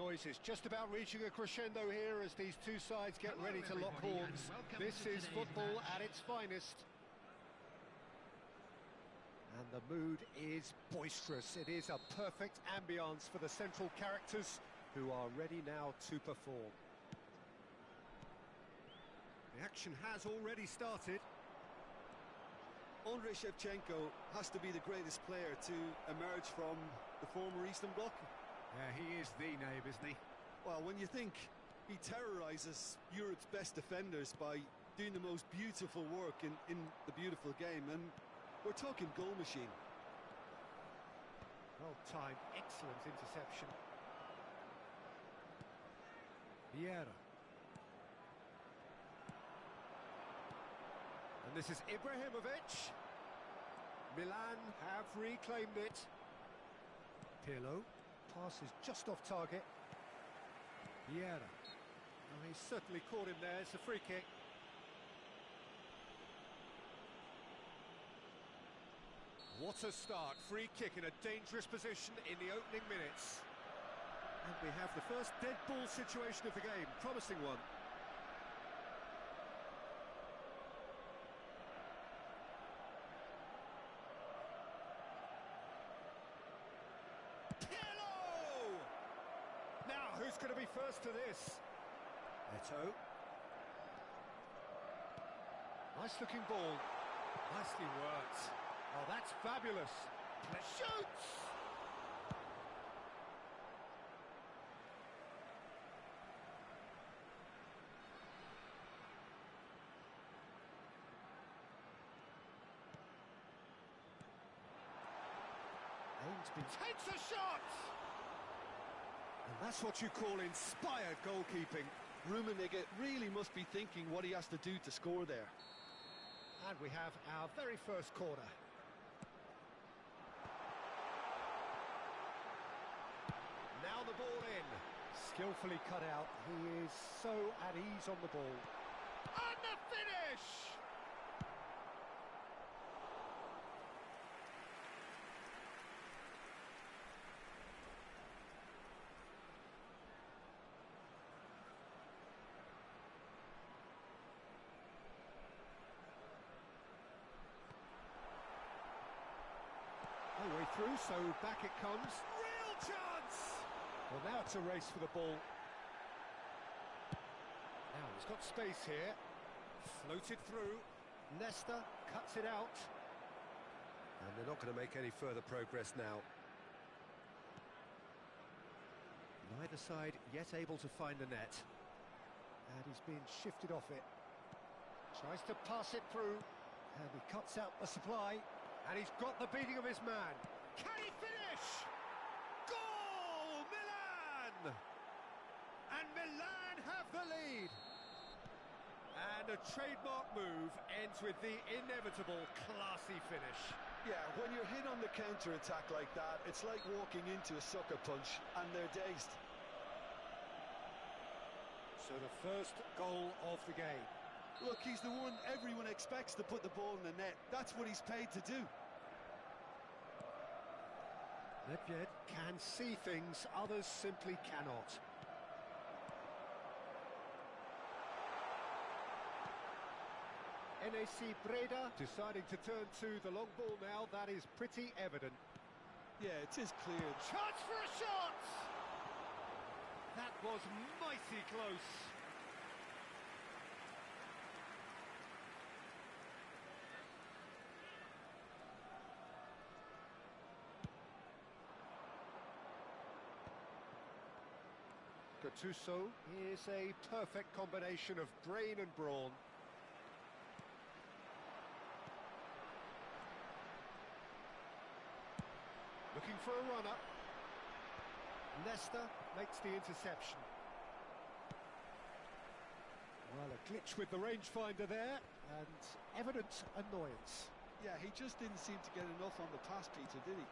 boys, it's just about reaching a crescendo here as these two sides get ready to lock horns. This is football at its finest. And the mood is boisterous. It is a perfect ambience for the central characters who are ready now to perform. The action has already started. Andrei Shevchenko has to be the greatest player to emerge from the former Eastern Bloc. Yeah, he is the name, isn't he? Well, when you think he terrorises Europe's best defenders by doing the most beautiful work in the beautiful game, and we're talking goal machine. Well timed, excellent interception. Vieira. And this is Ibrahimovic. Milan have reclaimed it. Pirlo. Pass is just off target. Vieira. Oh, he's certainly caught him there. It's a free kick. What a start. Free kick in a dangerous position in the opening minutes. And we have the first dead ball situation of the game. Promising one. Now, who's going to be first to this? Eto. Nice looking ball. Nicely worked. Oh, that's fabulous. Shoots! Takes a shot! And that's what you call inspired goalkeeping. Rummenigge really must be thinking what he has to do to score there. And we have our very first corner. Now the ball in. Skillfully cut out. He is so at ease on the ball. And the finish! No way through, so back it comes. Real chance! Well, now it's a race for the ball. Now he's got space here. Floated through. Nesta cuts it out. And they're not going to make any further progress now. Neither side yet able to find the net. And he's being shifted off it. Tries to pass it through. And he cuts out the supply. And he's got the beating of his man. Can he finish? Goal! Milan! And Milan have the lead. And a trademark move ends with the inevitable classy finish. Yeah, when you're hit on the counter-attack like that, it's like walking into a sucker punch, and they're dazed. So the first goal of the game. Look, he's the one everyone expects to put the ball in the net. That's what he's paid to do. Nedved can see things others simply cannot. NAC Breda deciding to turn to the long ball now. That is pretty evident. Yeah, it is clear. Chance for a shot! That was mighty close. Gattuso is a perfect combination of brain and brawn. Looking for a runner. Nesta makes the interception. Well, a glitch with the rangefinder there, and evident annoyance. Yeah, he just didn't seem to get enough on the pass, Peter, did he?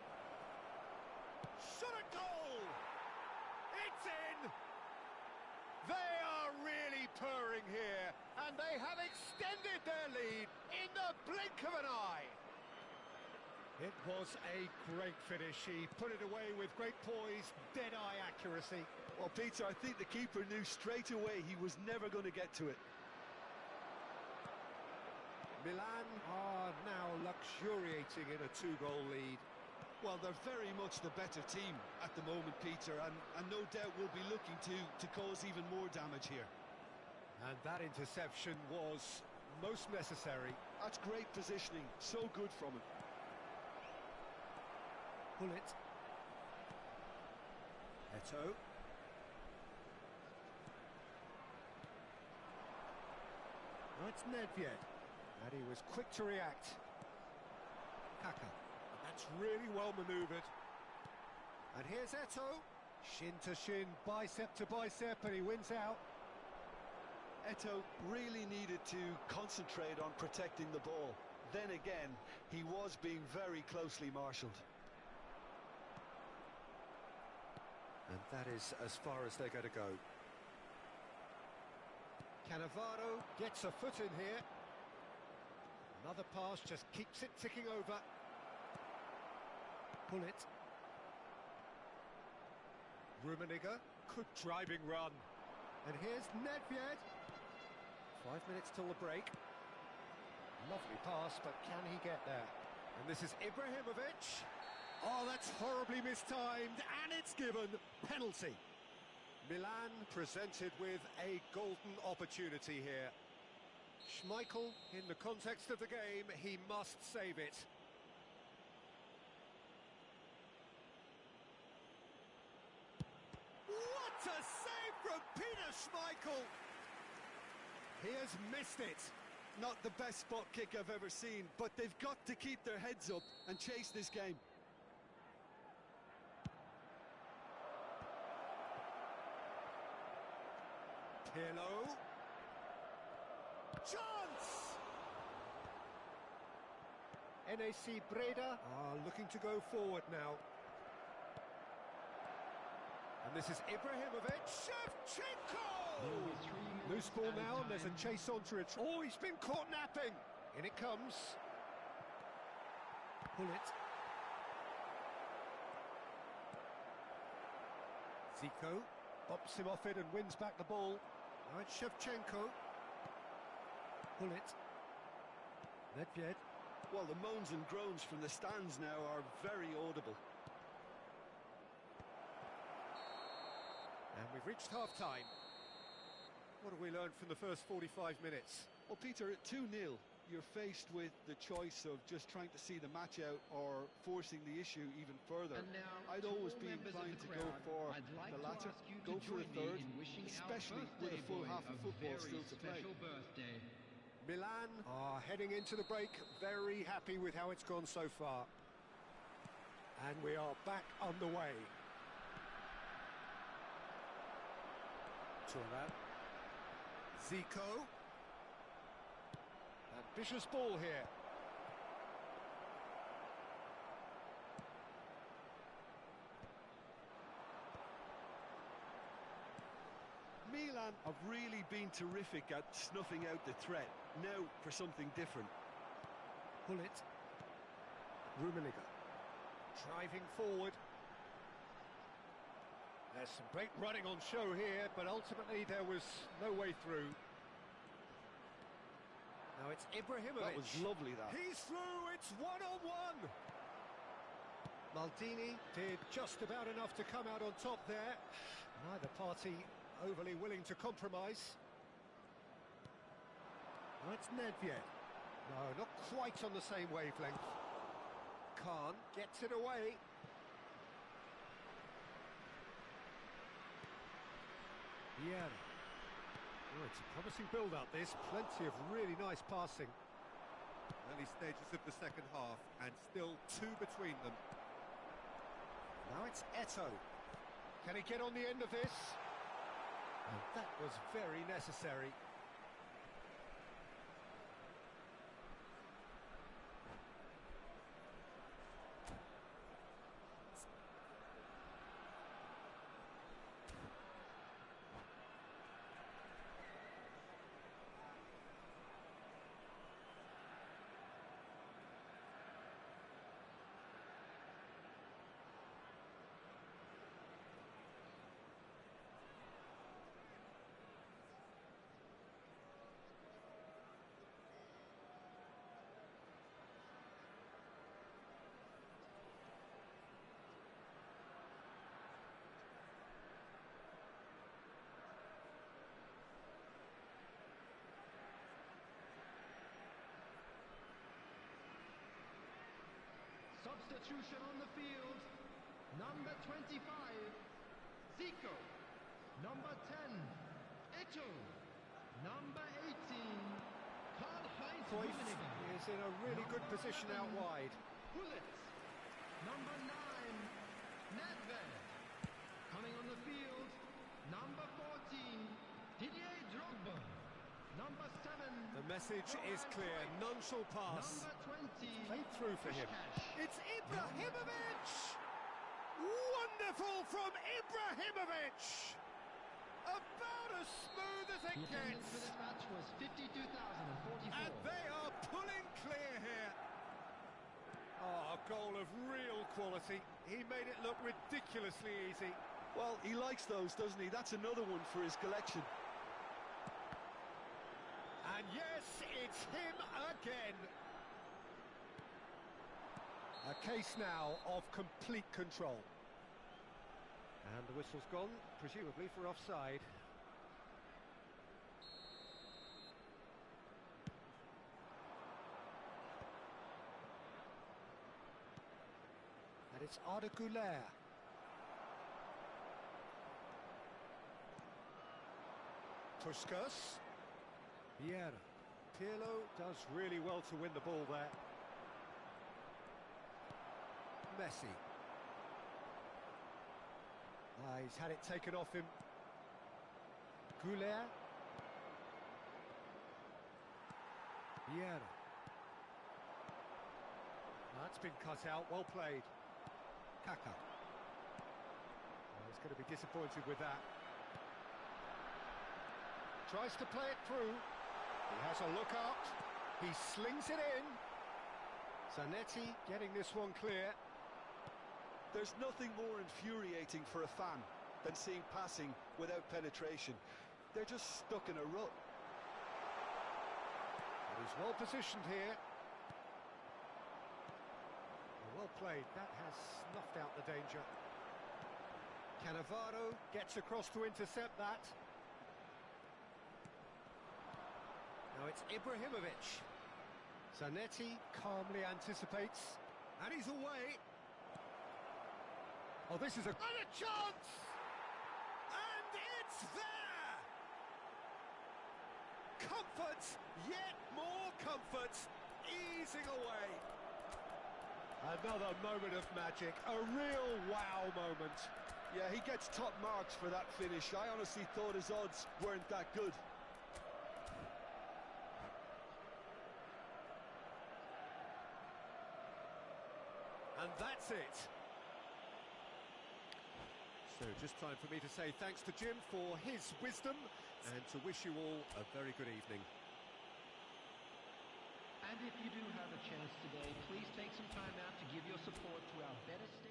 Shot a goal! It's in! They are really purring here, and they have extended their lead in the blink of an eye. It was a great finish. He put it away with great poise, dead-eye accuracy. Well, Peter, I think the keeper knew straight away he was never going to get to it. Milan are now luxuriating in a 2-goal lead. Well, they're very much the better team at the moment, Peter, and no doubt will be looking to cause even more damage here. And that interception was most necessary. That's great positioning, so good from him. Pull it. Eto. Now it's Nedved, and he was quick to react. Kaka, and that's really well manoeuvred. And here's Eto, shin to shin, bicep to bicep, and he wins out. Eto really needed to concentrate on protecting the ball. Then again, he was being very closely marshalled. And that is as far as they're going to go. Cannavaro gets a foot in here. Another pass just keeps it ticking over. Pull it. Rummenigge, good driving run. And here's Nedved. 5 minutes till the break. Lovely pass, but can he get there? And this is Ibrahimovic. Oh, that's horribly mistimed, and it's given. Penalty. Milan presented with a golden opportunity here. Schmeichel, in the context of the game, he must save it. What a save from Peter Schmeichel! He has missed it. Not the best spot kick I've ever seen, but they've got to keep their heads up and chase this game. Pirlo. Chance! NAC Breda are looking to go forward now. And this is Ibrahimovic. Shevchenko! Loose ball now, and there's a chase onto it. Oh, he's been caught napping. In it comes. Pull it. Zico bops him off it and wins back the ball. Now it's Shevchenko. Pull it. Nedved. Well, the moans and groans from the stands now are very audible. And we've reached half-time. What have we learned from the first 45 minutes? Well, Peter, at 2-0, you're faced with the choice of just trying to see the match out or forcing the issue even further. I'd always be inclined to go for the latter, go for a third, especially with a full half of football still to play. Milan are heading into the break very happy with how it's gone so far. And we are back underway. Thuram. Zico. Ambitious ball here. Milan have really been terrific at snuffing out the threat. Now for something different. Pull it. Rummenigge. Driving forward. There's some great running on show here, but ultimately there was no way through. Now it's Ibrahimovic. That was lovely, that. He's through, it's one-on-one. Maldini did just about enough to come out on top there. Neither party overly willing to compromise. Now it's Nedved. No, not quite on the same wavelength. Khan gets it away. Yeah. Oh, it's a promising build-up, this. Plenty of really nice passing. Early stages of the second half, and still two between them. Now it's Eto. Can he get on the end of this? And that was very necessary. Substitution on the field. Number 25, Zico. Number 10, Ito. Number 18, Karl-Heinz Cruyff Rummenigge. is in a really good Number position out 11, wide. Gullit. Number 9, Nedved. Coming on the field, number 14, Didier Drogba. Number 7, The message is Johan clear. Cruyff. None shall pass. Number 20, Played through for him. Puskás. It's Ibrahimovic! Wonderful from Ibrahimovic! About as smooth as it The attendance for gets. this match was 52,044. And they are pulling clear here. Oh, a goal of real quality. He made it look ridiculously easy. Well, he likes those, doesn't he? That's another one for his collection. And yes, it's him again. A case now of complete control. And the whistle's gone, presumably for offside. And it's Arda Güler. Puskás. Vieira. Pirlo does really well to win the ball there. Messi. He's had it taken off him. Güler. Vieira. That's been cut out, well played. Kaka. He's going to be disappointed with that. Tries to play it through. He has a look out. He slings it in. Zanetti getting this one clear. There's nothing more infuriating for a fan than seeing passing without penetration. They're just stuck in a rut. And he's well positioned here. Well played. That has snuffed out the danger. Cannavaro gets across to intercept that. Now it's Ibrahimovic. Zanetti calmly anticipates. And he's away. Oh, this is a chance! And it's there! Comfort, yet more comfort, easing away. Another moment of magic, a real wow moment. Yeah, he gets top marks for that finish. I honestly thought his odds weren't that good. And that's it. So just time for me to say thanks to Jim for his wisdom and to wish you all a very good evening. And if you do have a chance today, please take some time out to give your support to our better stadium.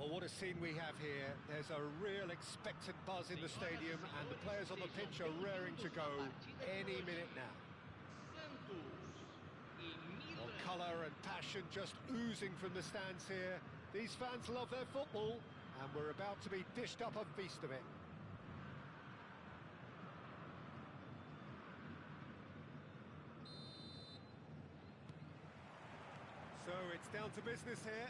Well, what a scene we have here. There's a real expectant buzz in the stadium, and the players on the pitch are raring to go any minute now. Well, colour and passion just oozing from the stands here. These fans love their football, and we're about to be dished up a feast of it. So it's down to business here.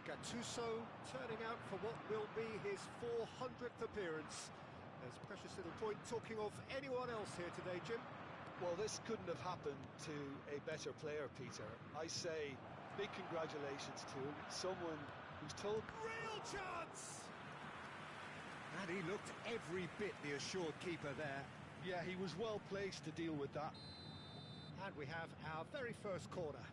Gattuso turning out for what will be his 400th appearance. There's precious little point talking of anyone else here today, Jim. Well, this couldn't have happened to a better player, Peter. I say big congratulations to him, someone who's told... Real chance! And he looked every bit the assured keeper there. Yeah, he was well placed to deal with that. And we have our very first corner.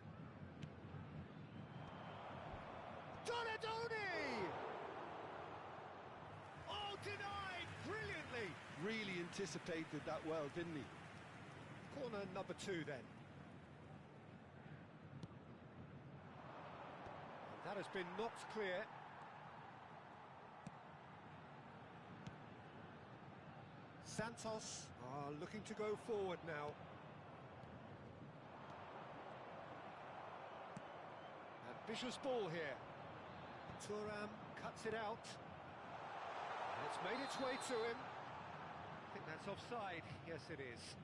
Donadoni! Oh, denied brilliantly! Really anticipated that well, didn't he? Corner number 2 then. And that has been knocked clear. Santos are looking to go forward now. Ambitious ball here. Thuram cuts it out. And it's made its way to him. I think that's offside. Yes, it is.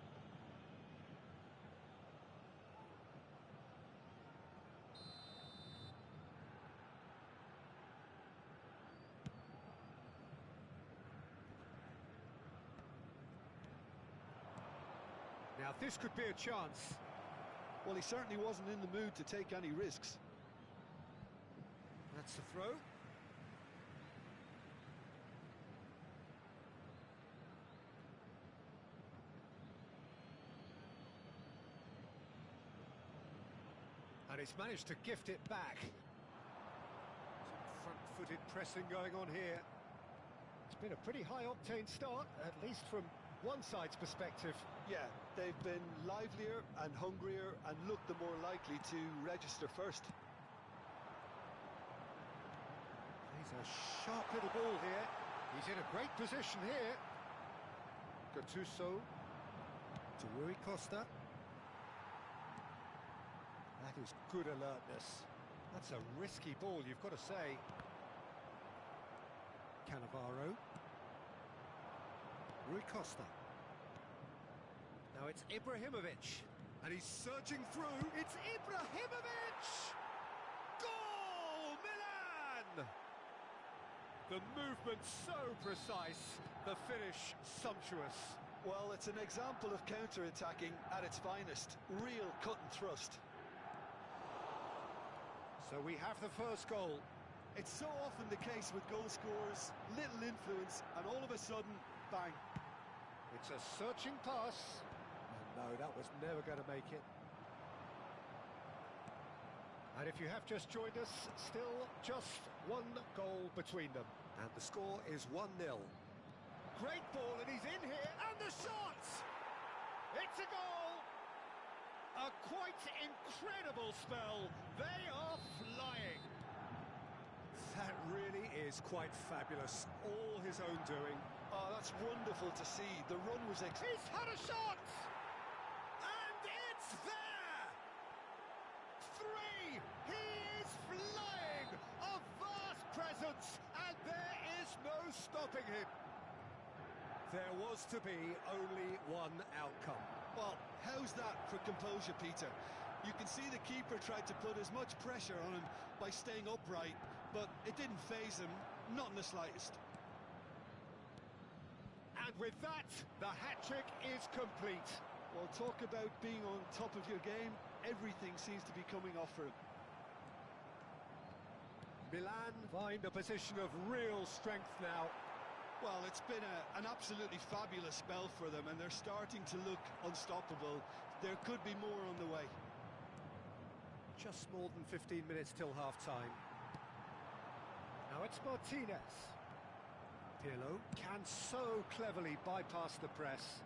Now, this could be a chance. Well, he certainly wasn't in the mood to take any risks. That's the throw. And he's managed to gift it back. Some front-footed pressing going on here. It's been a pretty high-octane start, at least from one side's perspective. Yeah, they've been livelier and hungrier and looked the more likely to register first. He's a sharp little ball here. He's in a great position here. Gattuso to Rui Costa. That is good alertness. That's a risky ball, you've got to say. Cannavaro. Rui Costa. Now it's Ibrahimovic. And he's surging through. It's Ibrahimovic! Goal! Milan! The movement so precise, the finish sumptuous. Well, it's an example of counter-attacking at its finest. Real cut and thrust. So we have the first goal. It's so often the case with goal scorers, little influence, and all of a sudden, bang. It's a searching pass. And no, that was never going to make it. And if you have just joined us, still just one goal between them. And the score is 1-0. Great ball, and he's in here, and the shot! It's a goal! A quite incredible spell. They are flying. That really is quite fabulous. All his own doing. Oh, that's wonderful to see. The run was... He's had a shot! And it's there! 3! He is flying! A vast presence, and there is no stopping him. There was to be only one outcome. Well, how's that for composure, Peter? You can see the keeper tried to put as much pressure on him by staying upright, but it didn't faze him, not in the slightest. And with that, the hat-trick is complete. Well, talk about being on top of your game. Everything seems to be coming off for him. Milan find a position of real strength now. Well, it's been an absolutely fabulous spell for them, and they're starting to look unstoppable. There could be more on the way. Just more than 15 minutes till half-time. Now it's Martinez. Pirlo can so cleverly bypass the press.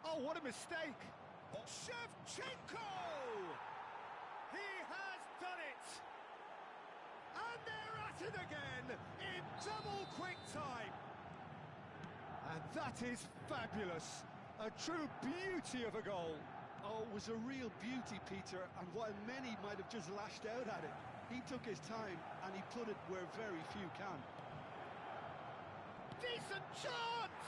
Oh, what a mistake! Shevchenko! He has done it again in double quick time. And that is fabulous. A true beauty of a goal. Oh, it was a real beauty, Peter, and while many might have just lashed out at it, he took his time and he put it where very few can. Decent chance!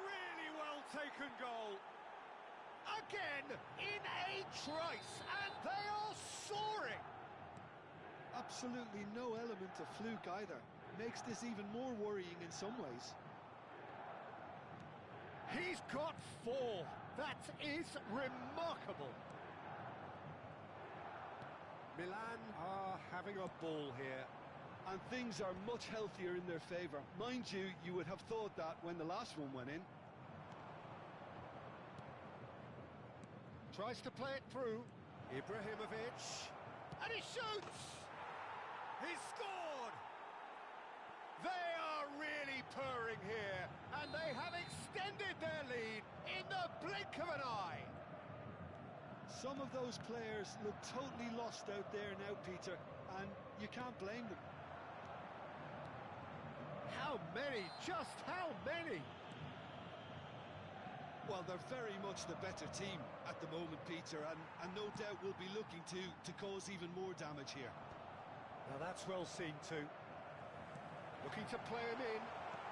Really well taken goal. Again, in a trice, and they are soaring. Absolutely no element of fluke either. Makes this even more worrying in some ways. He's got 4. That is remarkable. Milan are having a ball here. And things are much healthier in their favour. Mind you, you would have thought that when the last one went in. Tries to play it through. Ibrahimovic. And he shoots! He's scored! They are really purring here, and they have extended their lead in the blink of an eye. Some of those players look totally lost out there now, Peter, and you can't blame them. How many? Just how many? Well, they're very much the better team at the moment, Peter, and no doubt will be looking to cause even more damage here. Now that's well seen too. Looking to play him in.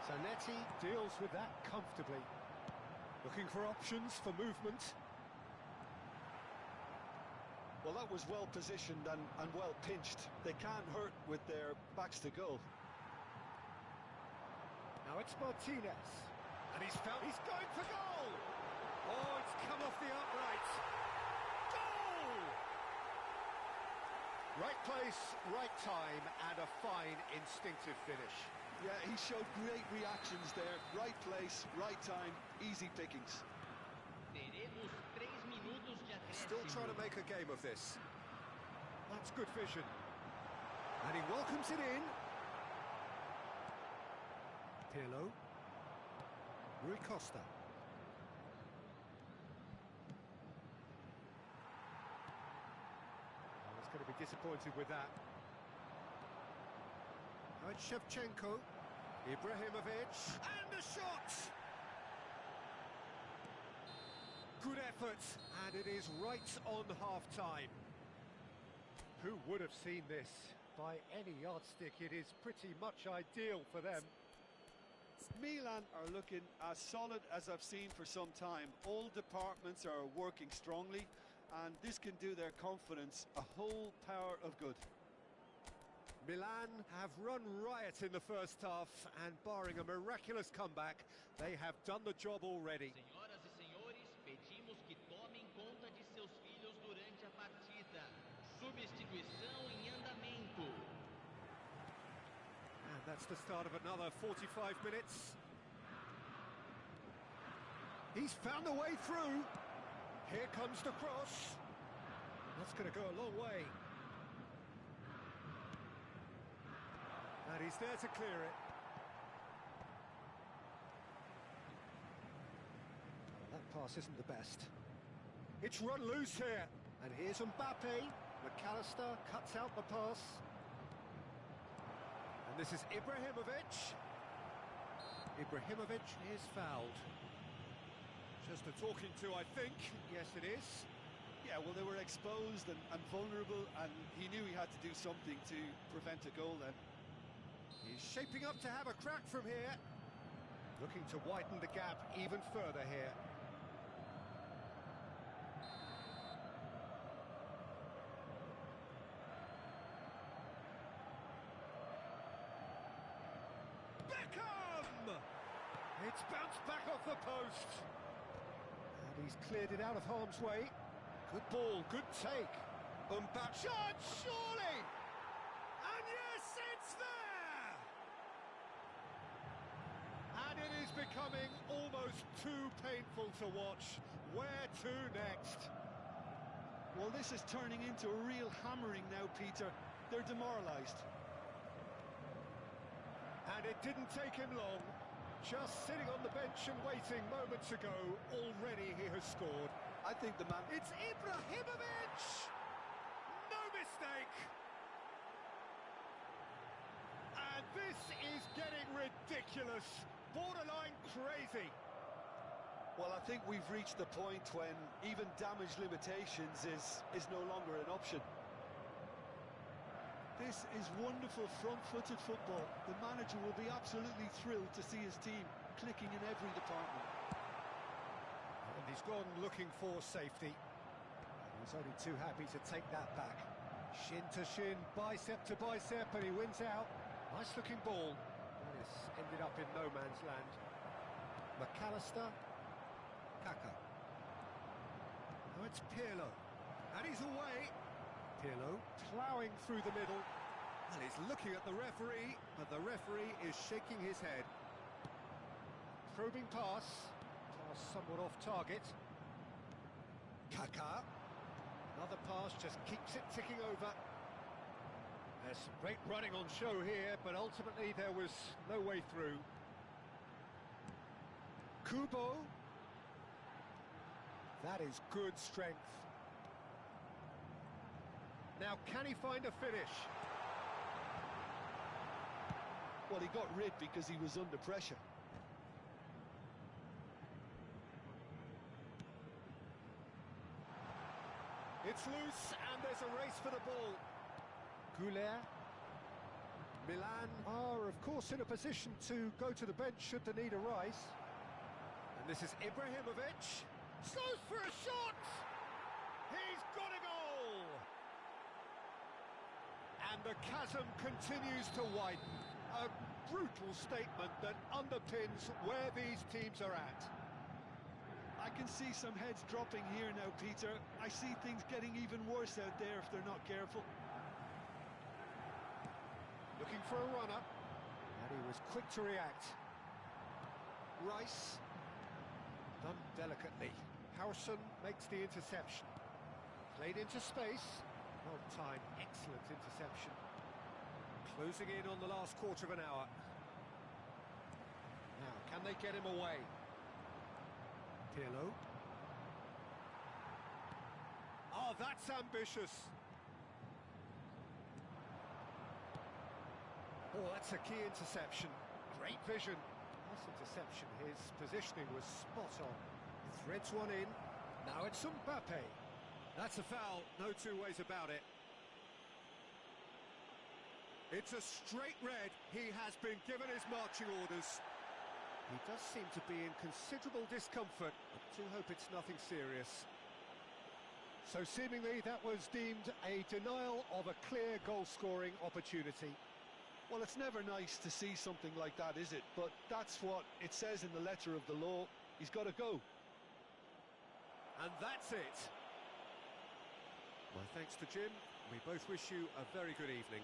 Zanetti deals with that comfortably. Looking for options for movement. Well, that was well positioned and well pinched. They can't hurt with their backs to goal. Now it's Martinez. And he's going for goal! Oh, it's come off the upright. Goal! Right place, right time, and a fine instinctive finish. Yeah, he showed great reactions there. Right place, right time, easy pickings. Teremos 3 minutos de Still acréscimo. trying to make a game of this. That's good vision. And he welcomes it in. Pirlo. Rui Costa. I was going to be disappointed with that. Now it's Shevchenko. Ibrahimovic. And the shot! Good effort, and it is right on half-time. Who would have seen this? By any yardstick, it is pretty much ideal for them. Milan are looking as solid as I've seen for some time. All departments are working strongly, and this can do their confidence a whole power of good. Milan have run riot in the first half, and barring a miraculous comeback, they have done the job already. Senhoras e senhores, pedimos que tomem conta de seus filhos durante a partida. Substituição em andamento. And that's the start of another 45 minutes. He's found a way through. Here comes the cross. That's going to go a long way. And he's there to clear it. Well, that pass isn't the best. It's run loose here. And here's Mbappe. McAllister cuts out the pass. And this is Ibrahimovic. Ibrahimovic is fouled. Just a talking to, I think. Yes, it is. Yeah, well, they were exposed and vulnerable, and he knew he had to do something to prevent a goal then. He's shaping up to have a crack from here. Looking to widen the gap even further here. Beckham! It's bounced back off the post. And he's cleared it out of harm's way. Good ball, good take. Mbappe, shot, surely! And yes, it's there! And it is becoming almost too painful to watch. Where to next? Well, this is turning into a real hammering now, Peter. They're demoralised. And it didn't take him long. Just sitting on the bench and waiting moments ago, already he has scored. I think the man... It's Ibrahimovic! No mistake! getting ridiculous, borderline crazy. Well, I think we've reached the point when even damage limitations is no longer an option. This is wonderful front-footed football. The manager will be absolutely thrilled to see his team clicking in every department. And he's gone looking for safety. And he's only too happy to take that back. Shin to shin, bicep to bicep, and he wins out. Nice looking ball. And it's ended up in no man's land. McAllister. Kaka. Now it's Pirlo. And he's away. Pirlo ploughing through the middle. And he's looking at the referee, but the referee is shaking his head. Probing pass. Pass somewhat off target. Kaka. Another pass just keeps it ticking over. There's some great running on show here, but ultimately there was no way through. Kubo. That is good strength. Now, can he find a finish? Well, he got rid because he was under pressure. It's loose, and there's a race for the ball. Goulet. Milan are, of course, in a position to go to the bench should the need arise. And this is Ibrahimovic. Slows for a shot! He's got a goal! And the chasm continues to widen. A brutal statement that underpins where these teams are at. I can see some heads dropping here now, Peter. I see things getting even worse out there if they're not careful. Looking for a runner. And he was quick to react. Rice. Done delicately. Howson makes the interception. Played into space. Well timed, excellent interception. Closing in on the last quarter of an hour. Now, can they get him away? Pirlo. Oh, that's ambitious. Oh, that's a key interception. Great vision. Nice interception. His positioning was spot on. Threads one in. Now it's Mbappe. That's a foul, no two ways about it. It's a straight red. He has been given his marching orders. He does seem to be in considerable discomfort. I do hope it's nothing serious. So seemingly that was deemed a denial of a clear goal-scoring opportunity. Well, it's never nice to see something like that, is it? But that's what it says in the letter of the law. He's got to go. And that's it. My thanks to Jim. We both wish you a very good evening.